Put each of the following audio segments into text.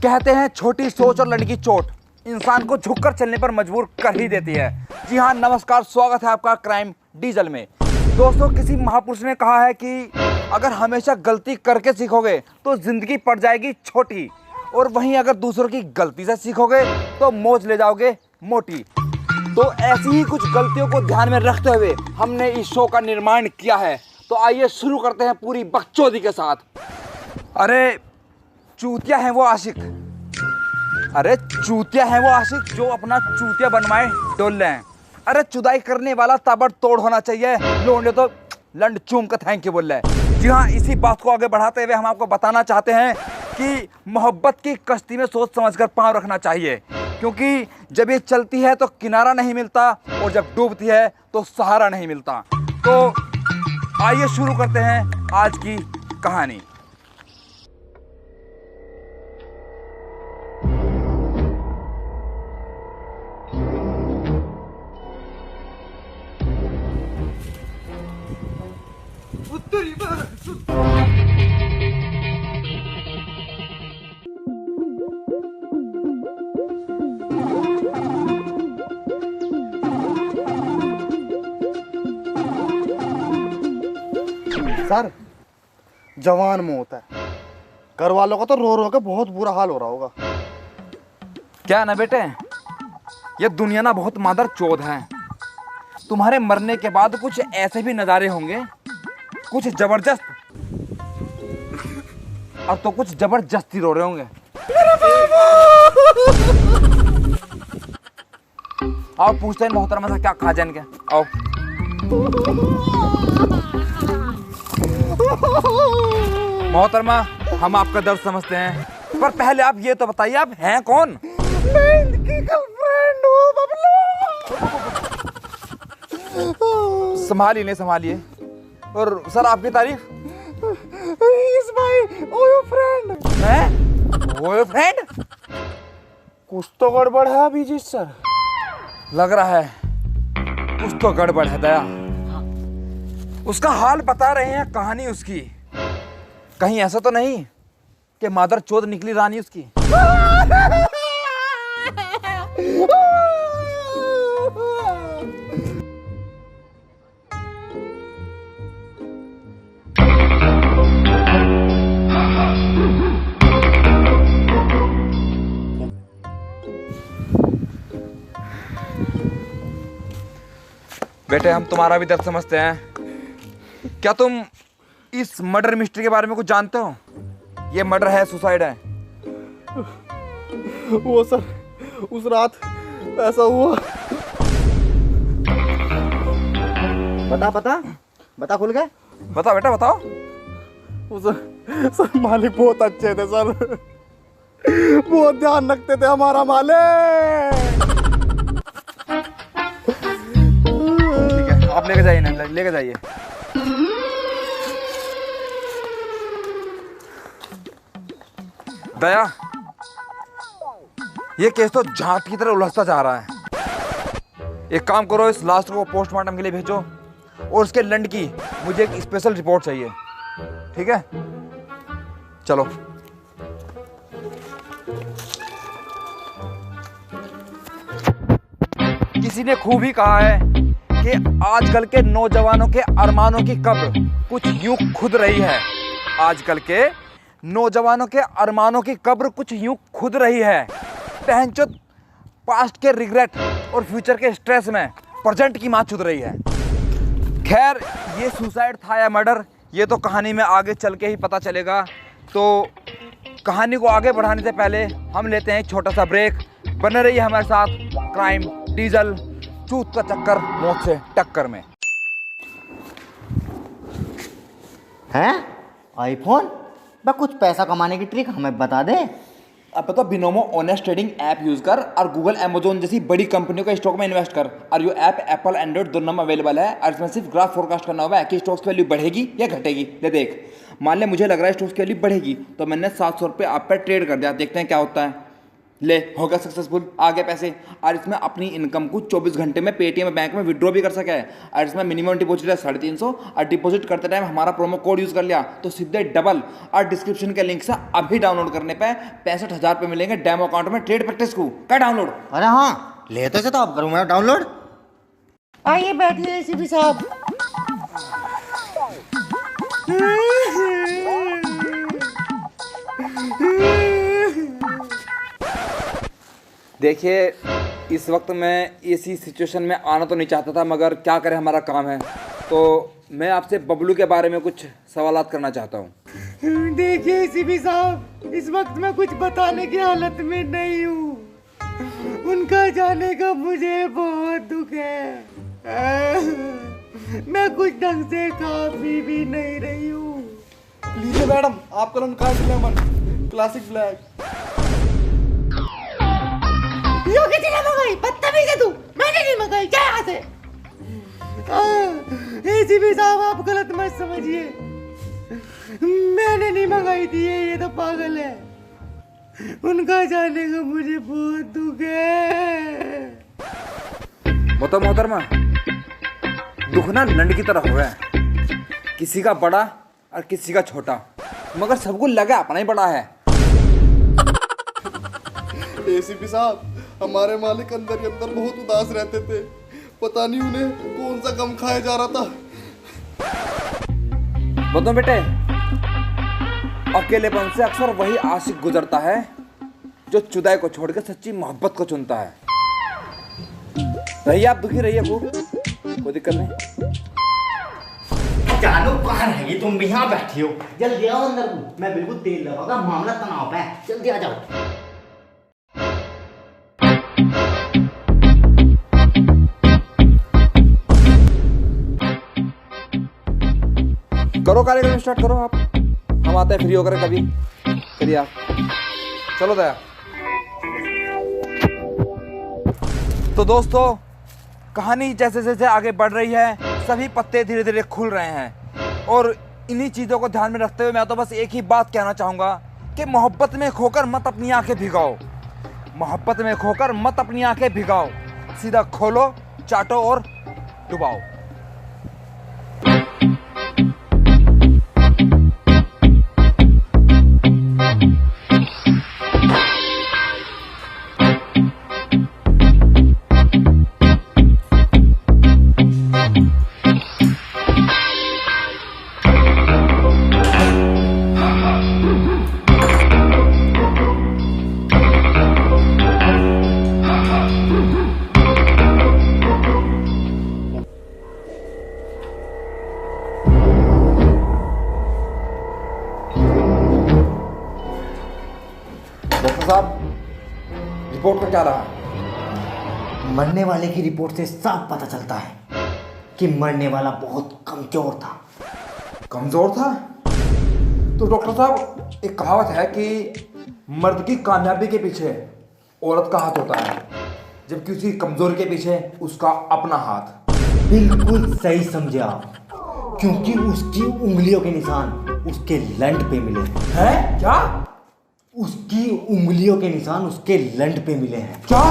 कहते हैं छोटी सोच और लड़की चोट इंसान को झुककर चलने पर मजबूर कर ही देती है। जी हाँ, नमस्कार, स्वागत है आपका क्राइम डीजल में। दोस्तों, किसी महापुरुष ने कहा है कि अगर हमेशा गलती करके सीखोगे तो जिंदगी पड़ जाएगी छोटी, और वहीं अगर दूसरों की गलती से सीखोगे तो मौज ले जाओगे मोटी। तो ऐसी ही कुछ गलतियों को ध्यान में रखते हुए हमने इस शो का निर्माण किया है। तो आइए शुरू करते हैं पूरी बकचोदी के साथ। अरे चूतिया है वो आशिक, अरे चूतिया है वो आशिक जो अपना चूतिया बनवाए डोल रहे हैं। अरे चुदाई करने वाला ताबड़तोड़ होना चाहिए, लोंडे तो लंड चूम का थैंक यू बोल रहे हैं। जी हाँ, इसी बात को आगे बढ़ाते हुए हम आपको बताना चाहते हैं कि मोहब्बत की कश्ती में सोच समझकर पांव रखना चाहिए, क्योंकि जब ये चलती है तो किनारा नहीं मिलता और जब डूबती है तो सहारा नहीं मिलता। तो आइए शुरू करते हैं आज की कहानी। सर, जवान मौत है। घर वालों का तो रो रो के बहुत बुरा हाल हो रहा होगा। क्या ना बेटे, ये दुनिया ना बहुत मादर चौध है। तुम्हारे मरने के बाद कुछ ऐसे भी नज़ारे होंगे, कुछ जबरदस्त, और तो कुछ जबरदस्ती रो रहे होंगे। आओ पूछते हैं मोहतरमा से क्या खा जान के। आओ। मोहतरमा, हम आपका दर्द समझते हैं, पर पहले आप ये तो बताइए आप हैं कौन? मैं इनकी गर्लफ्रेंड हूँ बबलू। संभालिए, नहीं संभालिए। और सर आपकी तारीफ? इस भाई ओयो फ्रेंड हैं? वो फ्रेंड? कुछ तो गड़बड़ है अभिजीत सर। लग रहा है कुछ तो गड़बड़ है दया। उसका हाल बता रहे हैं, कहानी उसकी। कहीं ऐसा तो नहीं कि मादर चोद निकली रानी उसकी? बेटे, हम तुम्हारा भी दर्द समझते हैं। क्या तुम इस मर्डर मिस्ट्री के बारे में कुछ जानते हो? ये मर्डर है, सुसाइड है? वो सर, उस रात ऐसा हुआ। बता खुल गए। बताओ बेटा, बताओ। वो सर मालिक बहुत अच्छे थे सर, बहुत ध्यान रखते थे हमारा मालिक। ठीक है, आप लेके जाइए ना, लेके जाइए। दया, ये केस तो झांट की तरह उलझता जा रहा है। एक काम करो, इस लाश को पोस्टमार्टम के लिए भेजो, और उसके लंड की मुझे एक स्पेशल रिपोर्ट चाहिए। ठीक है, चलो। किसी ने खूब ही कहा है कि आजकल के नौजवानों के अरमानों की कब्र कुछ यूं खुद रही है। आजकल के नौजवानों के अरमानों की कब्र कुछ यूं खुद रही है। पहनचोद पास्ट के रिग्रेट और फ्यूचर के स्ट्रेस में प्रेजेंट की मां चुद रही है। खैर, ये सुसाइड था या मर्डर, ये तो कहानी में आगे चल के ही पता चलेगा। तो कहानी को आगे बढ़ाने से पहले हम लेते हैं एक छोटा सा ब्रेक। बने रहिए हमारे साथ क्राइम डीजल, चूत का चक्कर मौत से टक्कर में। हैं? आईफोन? बस कुछ पैसा कमाने की ट्रिक हमें बता दे। अब तो Binomo honest trading app use कर और गूगल अमेजोन जैसी बड़ी कंपनियों के स्टॉक में इन्वेस्ट कर। और ये ऐप एप्पल एंड्रॉइड दोनों में अवेलेबल है। और इसमें सिर्फ ग्राफ फोरकास्ट करना होगा कि स्टॉक्स की वैल्यू बढ़ेगी या घटेगी। ले देख, मान ले मुझे लग रहा है स्टॉक्स की वैल्यू बढ़ेगी, तो मैंने 700 रुपये आप पर ट्रेड कर दिया। देखते हैं क्या होता है। ले हो गया सक्सेसफुल, आ गए पैसे। और इसमें अपनी इनकम को 24 घंटे में पेटीएम बैंक में विड्रॉ भी कर सके है। और इसमें मिनिमम डिपॉजिट है 350 और डिपॉजिट करते टाइम हमारा प्रोमो कोड यूज़ कर लिया तो सीधे डबल। और डिस्क्रिप्शन के लिंक से अभी डाउनलोड करने पे 65,000 रुपये मिलेंगे डेमो अकाउंट में ट्रेड प्रैक्टिस को। क्या डाउनलोड? अरे हाँ, लेते से तो अब करूँगा डाउनलोड। आइए बैठिए एसीपी साहब। देखिए, इस वक्त मैं इसी सिचुएशन में आना तो नहीं चाहता था, मगर क्या करें, हमारा काम है। तो मैं आपसे बबलू के बारे में कुछ सवालात करना चाहता हूँ। देखिए एसीपी साहब, इस वक्त मैं कुछ बताने की हालत में नहीं हूँ। उनका जाने का मुझे बहुत दुख है। मैं कुछ ढंग से खा पी भी नहीं रही हूँ। लीजिए मैडम, आपका उनका लेमन क्लासिक ब्लैक। यो किसी ने मंगाई? बदतमीज है तू। मैंने नहीं मंगाई, क्या यहाँ से? एसीपी साहब आप गलत मत समझिए, मैंने नहीं मंगाई थी ये तो पागल है। उनका जाने का मुझे बहुत दुख है। मतलब मोहतरमा, दुख ना लंड की तरह हो गया है, किसी का बड़ा और किसी का छोटा, मगर सबको लगा अपना ही बड़ा है। एसीपी साहब, हमारे मालिक अंदर ही अंदर बहुत उदास रहते थे। पता नहीं उन्हें कौन सा गम खाया जा रहा था। बताओ बेटे, अकेलेपन से अक्सर वही आशिक गुजरता है जो जुदाई को छोड़कर सच्ची मोहब्बत को चुनता है। रहिए आप दुखी रहिए खूब, कोई दिक्कत नहीं। जानू कहाँ रहेगी? तुम भी यहाँ बैठी हो, जल्दी आओ अंदर को। मैं बिल्कुल तेल लगाऊंगा, मामला तनाव पे है, जल्दी आ जाओ। करो कार्यक्रम स्टार्ट करो आप, हम आते हैं फ्री होकर कभी। चलिए आप, चलो दया। तो दोस्तों, कहानी जैसे जैसे आगे बढ़ रही है, सभी पत्ते धीरे धीरे खुल रहे हैं। और इन्हीं चीज़ों को ध्यान में रखते हुए मैं तो बस एक ही बात कहना चाहूँगा कि मोहब्बत में खोकर मत अपनी आंखें भिगाओ। मोहब्बत में खोकर मत अपनी आंखें भिगाओ, सीधा खोलो, चाटो और डुबाओ। डॉक्टर साहब, रिपोर्ट का क्या रहा? मरने वाले की रिपोर्ट से साफ पता चलता है कि मरने वाला बहुत कमजोर था। कमजोर था? तो डॉक्टर साहब, एक कहावत है कि मर्द की कामयाबी के पीछे औरत का हाथ होता है, जबकि उसकी कमजोरी के पीछे उसका अपना हाथ। बिल्कुल सही समझे आप, क्योंकि उसकी उंगलियों के निशान उसके लंड पे मिले हैं। क्या? उसकी उंगलियों के निशान उसके लंड पे मिले हैं। क्या?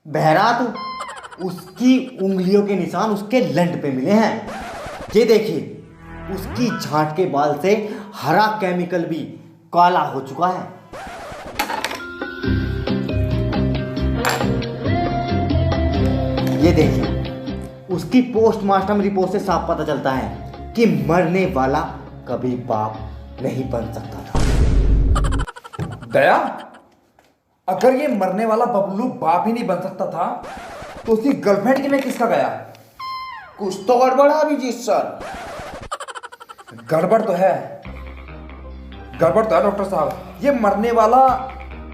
बहरा तो उसकी उंगलियों के निशान उसके लंड पे मिले हैं। ये देखिए, उसकी झांट के बाल से हरा केमिकल भी काला हो चुका है। ये देखिए, उसकी पोस्टमार्टम रिपोर्ट से साफ पता चलता है कि मरने वाला कभी बाप नहीं बन सकता था। दया, अगर ये मरने वाला बबलू बाप ही नहीं बन सकता था तो उसकी गर्लफ्रेंड के में किसका गया? कुछ तो गड़बड़ है अभिजीत सर। गड़बड़ तो है, गड़बड़ तो है डॉक्टर साहब। ये मरने वाला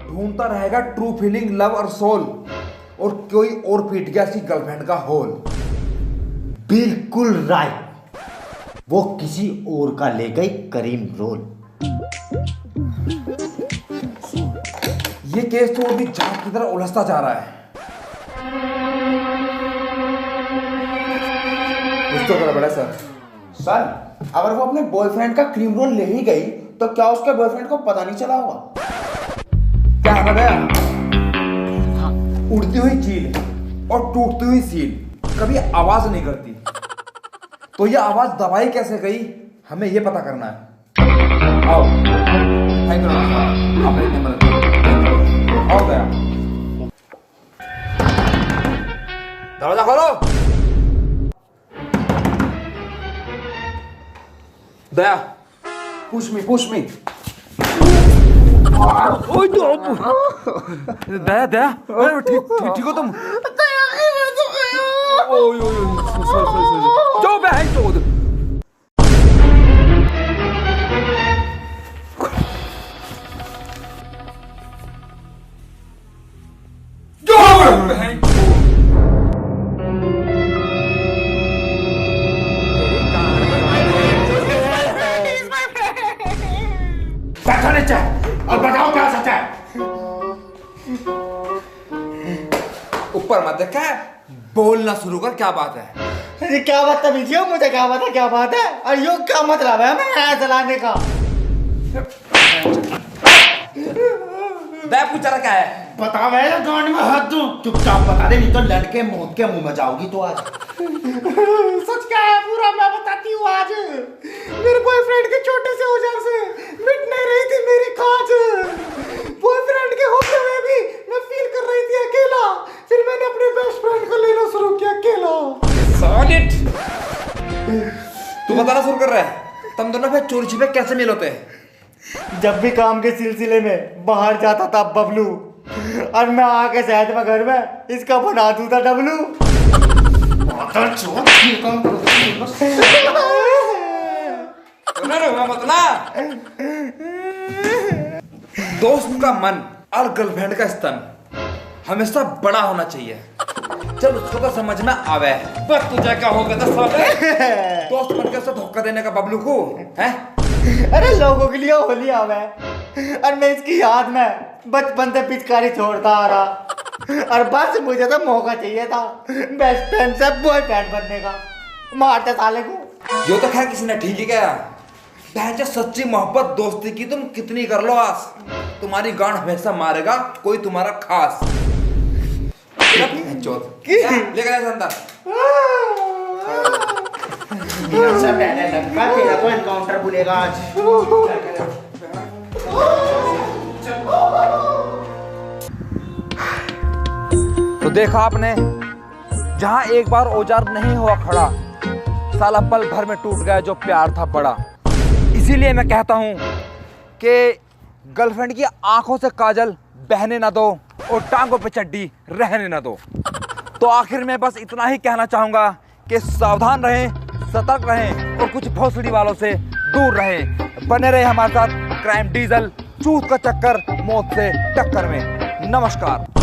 ढूंढता रहेगा ट्रू फीलिंग, लव और सोल, और कोई और पीट गया इसकी गर्लफ्रेंड का होल। बिल्कुल राइट, वो किसी और का ले गई करीम रोल। ये केस तो अभी जांच की तरह उलझता जा रहा है। कुछ तो गड़बड़ है सर। सर, अगर वो अपने बॉयफ्रेंड का क्रीम रोल ले ही गई तो क्या उसके बॉयफ्रेंड को पता नहीं चला होगा? क्या है बताया? हाँ, उड़ती हुई चील और टूटती हुई सील कभी आवाज नहीं करती, तो ये आवाज दबाई कैसे गई हमें ये पता करना है। आओ, थैंक यू आपने इतनी मदद की। आओ गया, दरवाजा खोलो। दया, push me. ओए तो दया ठीक हो तुम? ओए सॉरी जाओ बहन चोद। बहन बैठो नीचे और बताओ क्या सच है। ऊपर मत देखा, बोलना शुरू कर, क्या बात है? अरे क्या बदतमीजी हो, मुझे क्या पता क्या बात है। और यो क्या मतलब है मैं चलाने का? दया पूछ रहा क्या है? बता मेरे गांड में हाथ दूं। चुपचाप बता दे, नहीं तो लड़के मौत के मुंह में जाओगी तो आज। सच क्या है पूरा मैं बताती हूँ आज। मेरे बॉयफ्रेंड के छोटे से औजार से मिट नहीं रही थी मेरी खाज। बॉयफ्रेंड के होते हुए भी मैं फील कर रही थी अकेला, फिर मैंने अपने बेस्ट फ्रेंड को लेना शुरू किया अकेला। सॉलिड। तू बताना शुरू कर रहा है, तुम दोनों फिर चोरी छिपे कैसे मिल होते हैं? जब भी काम के सिलसिले में बाहर जाता था बबलू, और मैं आके शहद में घर में इसका बना दूं था डबलू। दोस्त का मन और गर्लफ्रेंड का स्तन हमेशा बड़ा होना चाहिए। चल उसको तो समझ में आवे, बस तुझे क्या होगा तो दोस्त बन के उसे धोखा देने का बबलू को है। अरे लोगों के लिए होली आवे, और मैं इसकी याद में बचपन से पिचकारी छोड़ता आ रहा, और बस मुझे तो मौका चाहिए था बेस्ट फ्रेंड से बॉयफ्रेंड बनने का। मारते साले को। जो तो खैर किसी ने ठीक ही कहा। बहन जो सच्ची मोहब्बत दोस्ती की तुम कितनी कर लो आस, तुम्हारी गांड हमेशा मारेगा कोई तुम्हारा खास। ले गया अंदर। तेरा को एनकाउंटर बोलेगा आज। तो देखा आपने, जहां एक बार औजार नहीं हुआ खड़ा, साला पल भर में टूट गया जो प्यार था बड़ा। इसीलिए मैं कहता हूं कि गर्लफ्रेंड की आंखों से काजल बहने ना दो और टांगों पे चड्डी रहने ना दो। तो आखिर में बस इतना ही कहना चाहूंगा कि सावधान रहें, सतर्क रहें और कुछ भोसड़ी वालों से दूर रहें। बने रहे हमारे साथ क्राइम डीजल, चूत का चक्कर मौत से टक्कर में। नमस्कार।